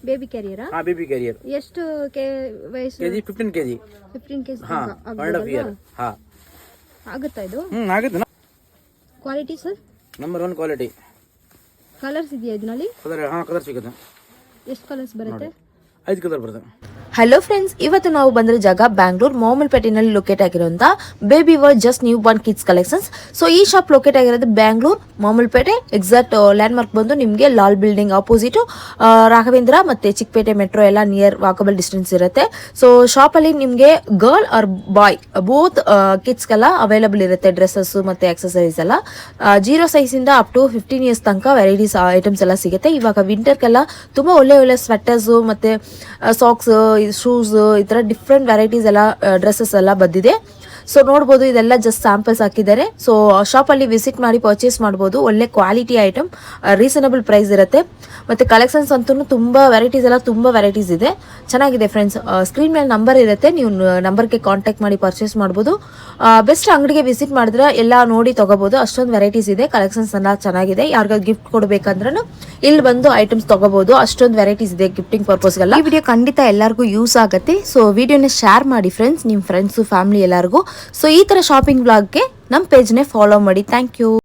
Baby ಕ್ಯಾರಿಯರಾ? ಹಾ, baby carrier. ಎಷ್ಟು ವಯಸ್ಸು? KG 15 KG. 15 ಕೆಜಿ. ಹಾ, 1.5 ಇಯರ್. ಹಾ, ಆಗುತ್ತಾ ಇದು? ಆಗುತ್ತೆ. Quality sir? Number 1 quality. Colours ಇದೆಯಾ ಇದರಲ್ಲಿ? ಕಲರ್ ಸಿಗುತ್ತೆ. ಎಷ್ಟು ಕಲರ್ಸ್ ಬರುತ್ತೆ? 5 ಕಲರ್ ಬರುತ್ತೆ. ಹಲೋ ಫ್ರೆಂಡ್ಸ್, ಇವತ್ತು ನಾವು ಬಂದಿರೋ ಜಾಗ ಬ್ಯಾಂಗ್ಳೂರ್ ಮೋಮಲ್ಪೇಟೆನಲ್ಲಿ ಲೊಕೇಟ್ ಆಗಿರುವಂತ baby world just new Born kids collections. So ಈ ಶಾಪ್ ಲೊಕೇಟ್ ಆಗಿರೋದು ಬ್ಯಾಂಗ್ಳೂರ್ ಮೋಮಲ್ಪೇಟೆ. ಎಕ್ಸಾಕ್ಟ್ ಲ್ಯಾಂಡ್ ಮಾರ್ಕ್ ಬಂದು ನಿಮಗೆ ಲಾಲ್ ಬಿಲ್ಡಿಂಗ್ ಆಪೋಸಿಟ್ ರಾಘವೇಂದ್ರ ಮತ್ತೆ ಚಿಕ್ಕಪೇಟೆ ಮೆಟ್ರೋ ಎಲ್ಲ ನಿಯರ್ ವಾಕಬಲ್ ಡಿಸ್ಟೆನ್ಸ್ ಇರುತ್ತೆ. ಸೊ ಶಾಪ್ ಅಲ್ಲಿ ನಿಮಗೆ ಗರ್ಲ್ ಆರ್ ಬಾಯ್ ಬೋತ್ ಕಿಡ್ಸ್ಗೆಲ್ಲ ಅವೈಲಬಲ್ ಇರುತ್ತೆ. ಡ್ರೆಸ್ಸಸ್ ಮತ್ತೆ ಆಕ್ಸೆಸರೀಸ್ ಎಲ್ಲ 0 ಸೈಜ್ ಇಂದ ಅಪ್ ಟು 15 ಇಯರ್ಸ್ ತನಕ ವೆರೈಟೀಸ್ ಐಟಮ್ಸ್ ಎಲ್ಲ ಸಿಗುತ್ತೆ. ಇವಾಗ ವಿಂಟರ್ಗೆಲ್ಲ ತುಂಬಾ ಒಳ್ಳೆ ಸ್ವೆಟರ್ಸ್ ಮತ್ತೆ ಸಾಕ್ಸ್, ಶೂಸ್, ಈ ತರ ಡಿಫ್ರೆಂಟ್ ವೆರೈಟೀಸ್ ಎಲ್ಲ ಡ್ರೆಸ್ಸಸ್ ಎಲ್ಲ ಬಂದಿದೆ. ಸೊ ನೋಡ್ಬೋದು, ಇದೆಲ್ಲ ಜಸ್ಟ್ ಸ್ಯಾಂಪಲ್ಸ್ ಹಾಕಿದ್ದಾರೆ. ಸೊ ಶಾಪಲ್ಲಿ ವಿಸಿಟ್ ಮಾಡಿ ಪರ್ಚೇಸ್ ಮಾಡ್ಬೋದು. ಒಳ್ಳೆ ಕ್ವಾಲಿಟಿ ಐಟಮ್, ರೀಸನಬಲ್ ಪ್ರೈಸ್ ಇರುತ್ತೆ. ಮತ್ತೆ ಕಲೆಕ್ಷನ್ಸ್ ಅಂತೂ ತುಂಬಾ ವೆರೈಟೀಸ್ ಇದೆ. ಚೆನ್ನಾಗಿದೆ ಫ್ರೆಂಡ್ಸ್. ಸ್ಕ್ರೀನ್ ಮೇಲೆ ನಂಬರ್ ಇರುತ್ತೆ, ನೀವು ನಂಬರ್ಗೆ ಕಾಂಟ್ಯಾಕ್ಟ್ ಮಾಡಿ ಪರ್ಚೇಸ್ ಮಾಡ್ಬೋದು. ಬೆಸ್ಟ್ ಅಂಗಡಿಗೆ ವಿಸಿಟ್ ಮಾಡಿದ್ರೆ ಎಲ್ಲ ನೋಡಿ ತಗೋಬಹುದು. ಅಷ್ಟೊಂದು ವೆರೈಟೀಸ್ ಇದೆ, ಕಲೆಕ್ಷನ್ಸ್ ಎಲ್ಲ ಚೆನ್ನಾಗಿದೆ. ಯಾರಿಗಾದ್ರು ಗಿಫ್ಟ್ ಕೊಡ್ಬೇಕಂದ್ರೂ ಇಲ್ಲಿ ಬಂದು ಐಟಮ್ಸ್ ತಗೋಬಹುದು. ಅಷ್ಟೊಂದು ವೆರೈಟೀಸ್ ಇದೆ ಗಿಫ್ಟಿಂಗ್ ಪರ್ಪಸ್ಗೆಲ್ಲ. ಈ ವಿಡಿಯೋ ಖಂಡಿತ ಎಲ್ಲರಿಗೂ ಯೂಸ್ ಆಗುತ್ತೆ. ಸೊ ವಿಡಿಯೋನ ಶೇರ್ ಮಾಡಿ ಫ್ರೆಂಡ್ಸ್, ನಿಮ್ಮ ಫ್ರೆಂಡ್ಸ್ ಫ್ಯಾಮಿಲಿ ಎಲ್ಲರಿಗೂ. ಸೊ ಈ ತರ ಶಾಪಿಂಗ್ ಬ್ಲಾಗ್ಗೆ ನಮ್ಮ ಪೇಜ್ನೇ ಫಾಲೋ ಮಾಡಿ. Thank you.